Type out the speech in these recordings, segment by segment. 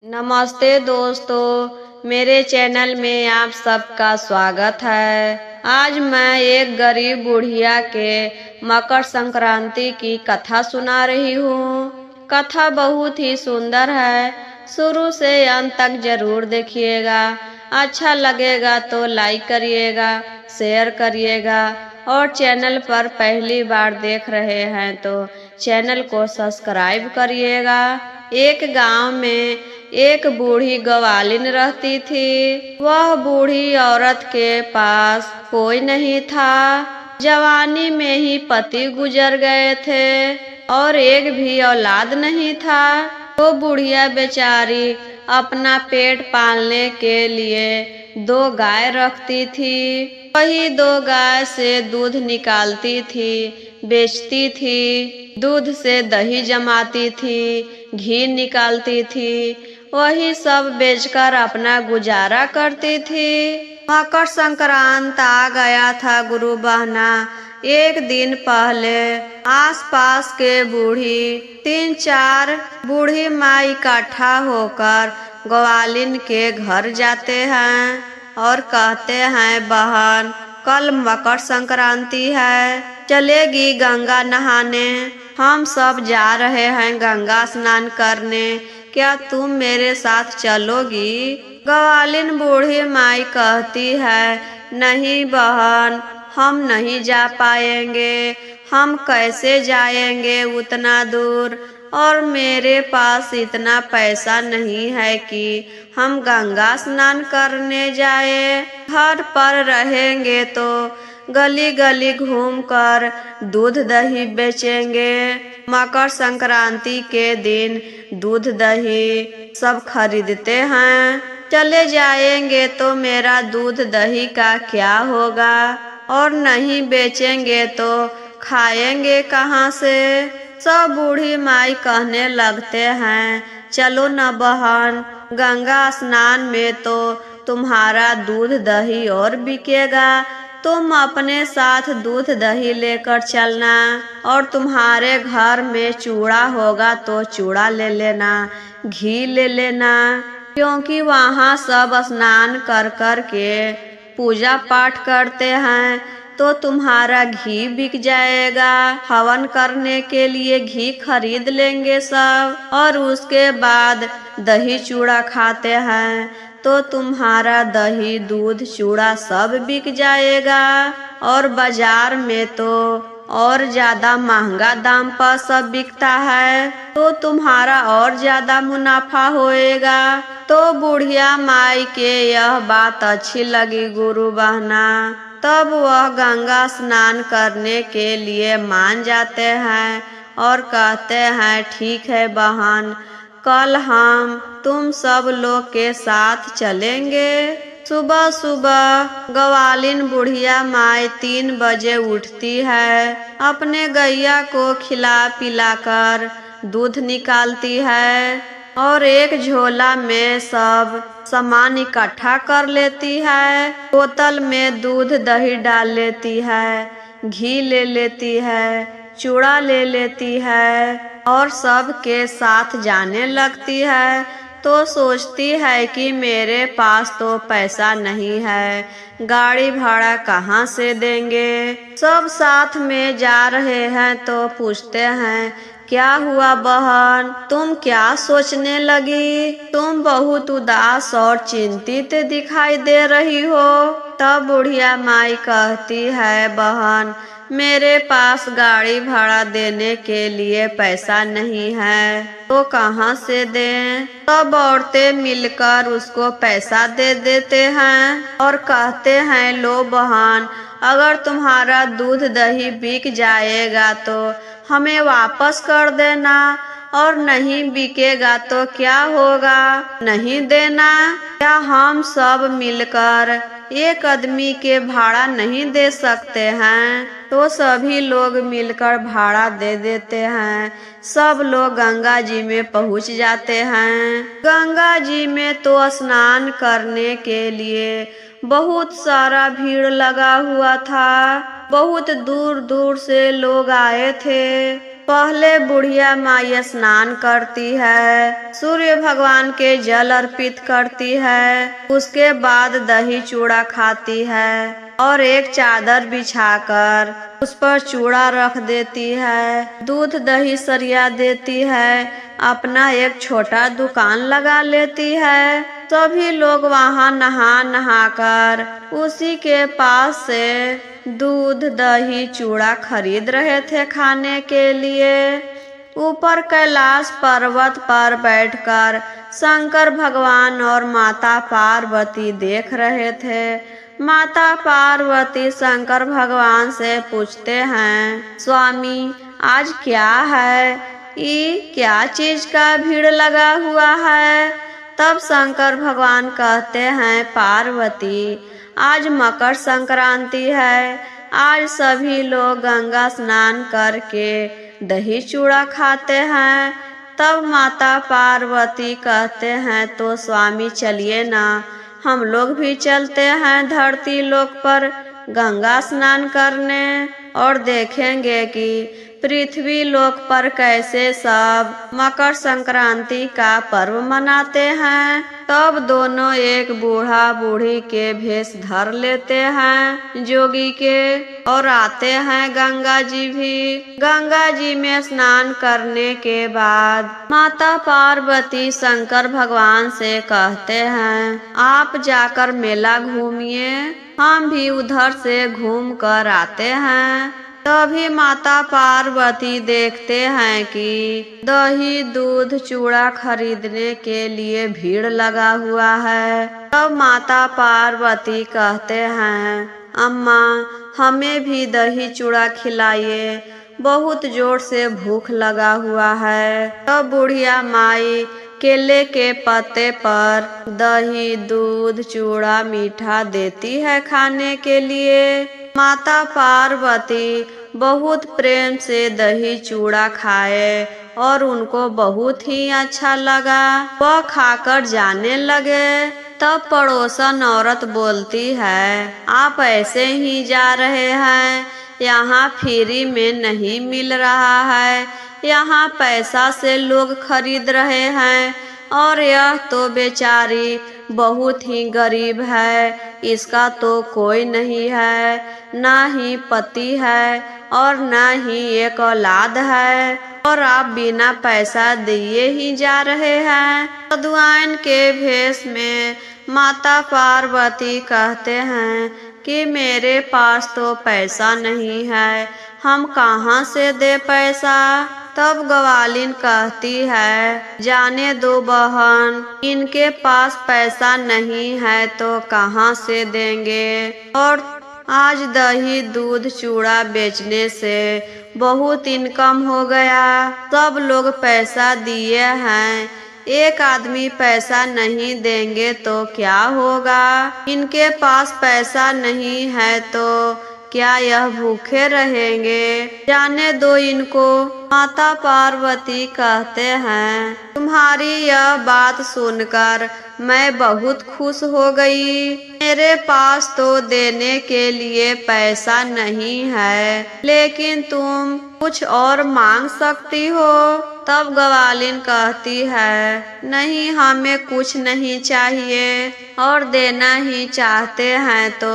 नमस्ते दोस्तों, मेरे चैनल में आप सबका स्वागत है। आज मैं एक गरीब बुढ़िया के मकर संक्रांति की कथा सुना रही हूँ। कथा बहुत ही सुंदर है, शुरू से अंत तक जरूर देखिएगा। अच्छा लगेगा तो लाइक करिएगा, शेयर करिएगा और चैनल पर पहली बार देख रहे हैं तो चैनल को सब्सक्राइब करिएगा। एक गांव में एक बूढ़ी ग्वालिन रहती थी। वह बूढ़ी औरत के पास कोई नहीं था। जवानी में ही पति गुजर गए थे और एक भी औलाद नहीं था। वो बुढ़िया बेचारी अपना पेट पालने के लिए 2 गाय रखती थी। वही 2 गाय से दूध निकालती थी, बेचती थी। दूध से दही जमाती थी, घी निकालती थी। वही सब बेचकर अपना गुजारा करती थी। मकर संक्रांत आ गया था गुरु बहना। एक दिन पहले आसपास के बूढ़ी 3-4 बूढ़ी माँ इकट्ठा होकर ग्वालिन के घर जाते हैं और कहते हैं, बहन कल मकर संक्रांति है, चलेगी गंगा नहाने। हम सब जा रहे हैं गंगा स्नान करने, क्या तुम मेरे साथ चलोगी? ग्वालिन बूढ़ी माई कहती है, नहीं बहन, हम नहीं जा पाएंगे। हम कैसे जाएंगे उतना दूर, और मेरे पास इतना पैसा नहीं है कि हम गंगा स्नान करने जाए। घर पर रहेंगे तो गली गली घूमकर दूध दही बेचेंगे। मकर संक्रांति के दिन दूध दही सब खरीदते हैं। चले जाएंगे तो मेरा दूध दही का क्या होगा, और नहीं बेचेंगे तो खाएंगे कहाँ से? सब बूढ़ी माई कहने लगते हैं, चलो न बहन, गंगा स्नान में तो तुम्हारा दूध दही और बिकेगा। तुम अपने साथ दूध दही लेकर चलना, और तुम्हारे घर में चूड़ा होगा तो चूड़ा ले लेना, घी ले लेना, क्योंकि वहाँ सब स्नान कर कर के पूजा पाठ करते हैं तो तुम्हारा घी बिक जाएगा। हवन करने के लिए घी खरीद लेंगे सब, और उसके बाद दही चूड़ा खाते हैं तो तुम्हारा दही दूध चूड़ा सब बिक जाएगा। और बाजार में तो और ज्यादा महंगा दाम पर सब बिकता है तो तुम्हारा और ज्यादा मुनाफा होएगा। तो बुढ़िया माई के यह बात अच्छी लगी गुरु बहना। तब वह गंगा स्नान करने के लिए मान जाते हैं और कहते हैं, ठीक है बहन, कल हम तुम सब लोग के साथ चलेंगे। सुबह सुबह ग्वालिन बुढ़िया माई 3 बजे उठती है, अपने गैया को खिला पिलाकर दूध निकालती है और एक झोला में सब सामान इकट्ठा कर लेती है। बोतल में दूध दही डाल लेती है, घी ले लेती है, चूड़ा ले लेती है और सब के साथ जाने लगती है। तो सोचती है कि मेरे पास तो पैसा नहीं है, गाड़ी भाड़ा कहाँ से देंगे। सब साथ में जा रहे हैं तो पूछते हैं, क्या हुआ बहन, तुम क्या सोचने लगी? तुम बहुत उदास और चिंतित दिखाई दे रही हो। तब बुढ़िया माई कहती है, बहन मेरे पास गाड़ी भाड़ा देने के लिए पैसा नहीं है तो कहाँ से दें? सब औरतें मिलकर उसको पैसा दे देते हैं और कहते हैं, लो बहन, अगर तुम्हारा दूध दही बिक जाएगा तो हमें वापस कर देना, और नहीं बिकेगा तो क्या होगा? नहीं देना? क्या हम सब मिलकर एक आदमी के भाड़ा नहीं दे सकते हैं? तो सभी लोग मिलकर भाड़ा दे देते हैं। सब लोग गंगा जी में पहुंच जाते हैं। गंगा जी में तो स्नान करने के लिए बहुत सारा भीड़ लगा हुआ था। बहुत दूर दूर से लोग आए थे। पहले बुढ़िया माई स्नान करती है, सूर्य भगवान के जल अर्पित करती है, उसके बाद दही चूड़ा खाती है और एक चादर बिछाकर उस पर चूड़ा रख देती है, दूध दही सरिया देती है, अपना एक छोटा दुकान लगा लेती है। सभी लोग वहाँ नहा नहाकर उसी के पास से दूध दही चूड़ा खरीद रहे थे खाने के लिए। ऊपर कैलाश पर्वत पर बैठकर शंकर भगवान और माता पार्वती देख रहे थे। माता पार्वती शंकर भगवान से पूछते हैं, स्वामी आज क्या है, ये क्या चीज का भीड़ लगा हुआ है। तब शंकर भगवान कहते हैं, पार्वती आज मकर संक्रांति है, आज सभी लोग गंगा स्नान करके दही चूड़ा खाते हैं। तब माता पार्वती कहते हैं, तो स्वामी चलिए ना, हम लोग भी चलते हैं धरती लोक पर गंगा स्नान करने और देखेंगे कि पृथ्वी लोक पर कैसे सब मकर संक्रांति का पर्व मनाते हैं। तब दोनों एक बूढ़ा बूढ़ी के भेष धर लेते हैं जोगी के और आते हैं गंगा जी भी। गंगा जी में स्नान करने के बाद माता पार्वती शंकर भगवान से कहते हैं, आप जाकर मेला घूमिए, हम भी उधर से घूम कर आते हैं। तभी माता पार्वती देखते हैं कि दही दूध चूड़ा खरीदने के लिए भीड़ लगा हुआ है। तब माता पार्वती कहते हैं, अम्मा हमें भी दही चूड़ा खिलाइए, बहुत जोर से भूख लगा हुआ है। तब बुढ़िया माई केले के पत्ते पर दही दूध चूड़ा मीठा देती है खाने के लिए। माता पार्वती बहुत प्रेम से दही चूड़ा खाए और उनको बहुत ही अच्छा लगा। वह खाकर जाने लगे। तब पड़ोसन औरत बोलती है, आप ऐसे ही जा रहे हैं, यहाँ फ्री में नहीं मिल रहा है, यहाँ पैसा से लोग खरीद रहे हैं और यह तो बेचारी बहुत ही गरीब है, इसका तो कोई नहीं है, ना ही पति है और ना ही एक औलाद है और आप बिना पैसा दिए ही जा रहे हैं। साधुआइन के भेष में माता पार्वती कहते हैं कि मेरे पास तो पैसा नहीं है, हम कहाँ से दे पैसा। तब ग्वालिन कहती है, जाने दो बहन, इनके पास पैसा नहीं है तो कहाँ से देंगे। और आज दही दूध चूड़ा बेचने से बहुत इनकम हो गया, सब लोग पैसा दिए हैं, एक आदमी पैसा नहीं देंगे तो क्या होगा। इनके पास पैसा नहीं है तो क्या यह भूखे रहेंगे, जाने दो इनको। माता पार्वती कहते हैं, तुम्हारी यह बात सुनकर मैं बहुत खुश हो गई, मेरे पास तो देने के लिए पैसा नहीं है, लेकिन तुम कुछ और मांग सकती हो। तब ग्वालिन कहती है, नहीं हमें कुछ नहीं चाहिए और देना ही चाहते हैं तो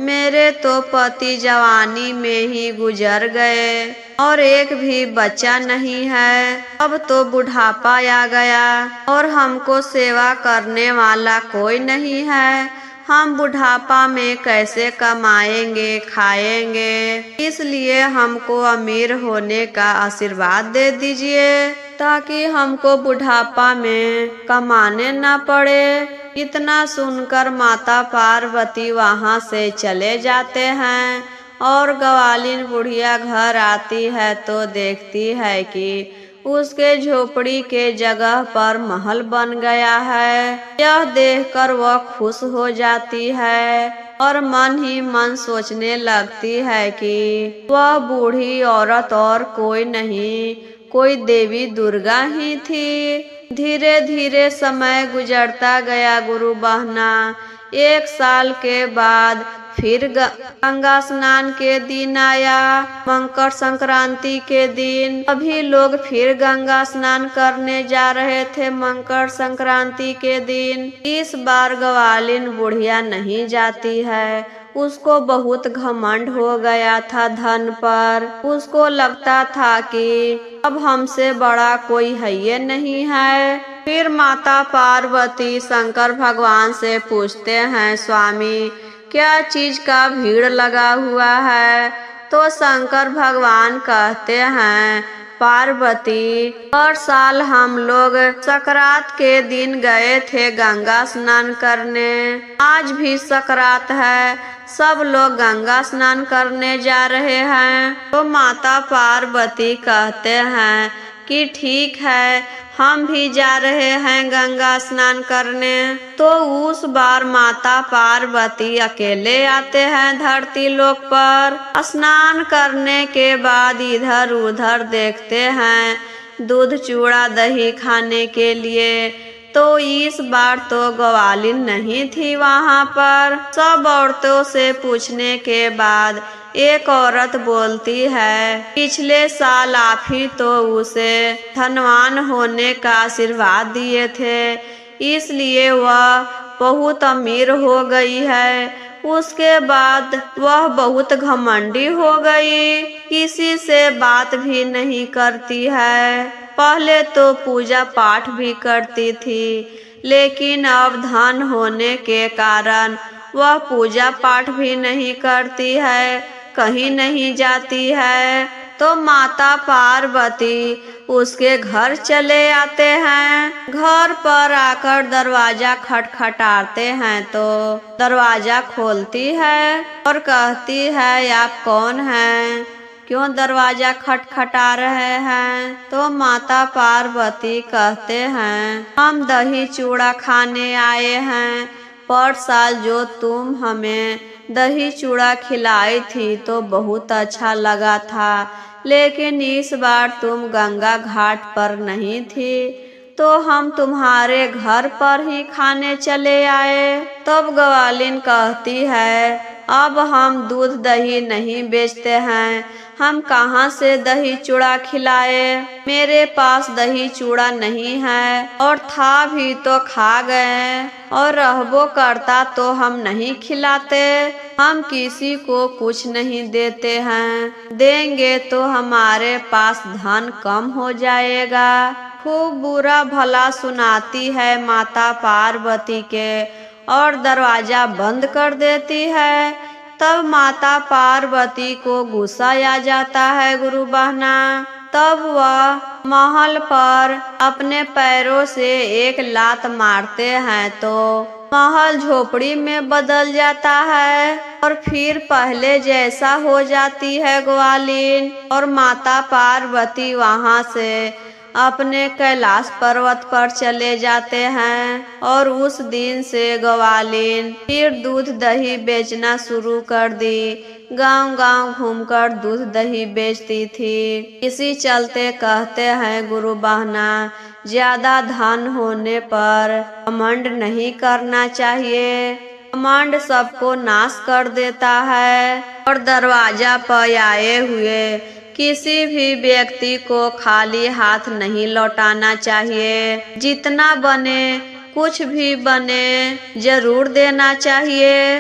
मेरे तो पति जवानी में ही गुजर गए और एक भी बच्चा नहीं है, अब तो बुढ़ापा आ गया और हमको सेवा करने वाला कोई नहीं है, हम बुढ़ापा में कैसे कमाएंगे खाएंगे, इसलिए हमको अमीर होने का आशीर्वाद दे दीजिए ताकि हमको बुढ़ापा में कमाने न पड़े। इतना सुनकर माता पार्वती वहाँ से चले जाते हैं और ग्वालिन बुढ़िया घर आती है तो देखती है कि उसके झोपड़ी के जगह पर महल बन गया है। यह देखकर वह खुश हो जाती है और मन ही मन सोचने लगती है कि वह बूढ़ी औरत और कोई नहीं, कोई देवी दुर्गा ही थी। धीरे धीरे समय गुजरता गया गुरु बहना। 1 साल के बाद फिर गंगा स्नान के दिन आया, मकर संक्रांति के दिन। सभी लोग फिर गंगा स्नान करने जा रहे थे मकर संक्रांति के दिन। इस बार ग्वालिन बुढ़िया नहीं जाती है। उसको बहुत घमंड हो गया था धन पर। उसको लगता था कि अब हमसे बड़ा कोई है नहीं है। फिर माता पार्वती शंकर भगवान से पूछते हैं, स्वामी क्या चीज का भीड़ लगा हुआ है? तो शंकर भगवान कहते हैं, पार्वती हर साल हम लोग सकरात के दिन गए थे गंगा स्नान करने। आज भी सकरात है, सब लोग गंगा स्नान करने जा रहे हैं। तो माता पार्वती कहते हैं कि ठीक है, हम भी जा रहे हैं गंगा स्नान करने। तो उस बार माता पार्वती अकेले आते हैं धरती लोक पर। स्नान करने के बाद इधर उधर देखते हैं दूध चूड़ा दही खाने के लिए। तो इस बार तो ग्वालिन नहीं थी वहाँ पर। सब औरतों से पूछने के बाद एक औरत बोलती है, पिछले साल आप ही तो उसे धनवान होने का आशीर्वाद दिए थे, इसलिए वह बहुत अमीर हो गई है। उसके बाद वह बहुत घमंडी हो गई, किसी से बात भी नहीं करती है। पहले तो पूजा पाठ भी करती थी, लेकिन अब धन होने के कारण वह पूजा पाठ भी नहीं करती है, कहीं नहीं जाती है। तो माता पार्वती उसके घर चले आते हैं। घर पर आकर दरवाजा खटखटाते हैं तो दरवाजा खोलती है और कहती है, आप कौन हैं? क्यों दरवाजा खटखटा रहे हैं? तो माता पार्वती कहते हैं, हम दही चूड़ा खाने आए हैं। पर साल जो तुम हमें दही चूड़ा खिलाई थी तो बहुत अच्छा लगा था, लेकिन इस बार तुम गंगा घाट पर नहीं थी, तो हम तुम्हारे घर पर ही खाने चले आए। तब ग्वालिन कहती है, अब हम दूध दही नहीं बेचते हैं, हम कहाँ से दही चूड़ा खिलाए? मेरे पास दही चूड़ा नहीं है, और था भी तो खा गए, और रहबो करता तो हम नहीं खिलाते। हम किसी को कुछ नहीं देते हैं, देंगे तो हमारे पास धन कम हो जाएगा। खूब बुरा भला सुनाती है माता पार्वती के और दरवाजा बंद कर देती है। तब माता पार्वती को गुस्सा आ जाता है गुरु बहना। तब वह महल पर अपने पैरों से एक लात मारते हैं तो महल झोपड़ी में बदल जाता है और फिर पहले जैसा हो जाती है ग्वालिन। और माता पार्वती वहां से अपने कैलाश पर्वत पर चले जाते हैं और उस दिन से ग्वालिन फिर दूध दही बेचना शुरू कर दी। गांव-गांव घूमकर दूध दही बेचती थी। इसी चलते कहते हैं गुरु बहना, ज्यादा धन होने पर घमंड नहीं करना चाहिए। घमंड सबको नाश कर देता है। और दरवाजा पर आए हुए किसी भी व्यक्ति को खाली हाथ नहीं लौटाना चाहिए। जितना बने कुछ भी बने जरूर देना चाहिए।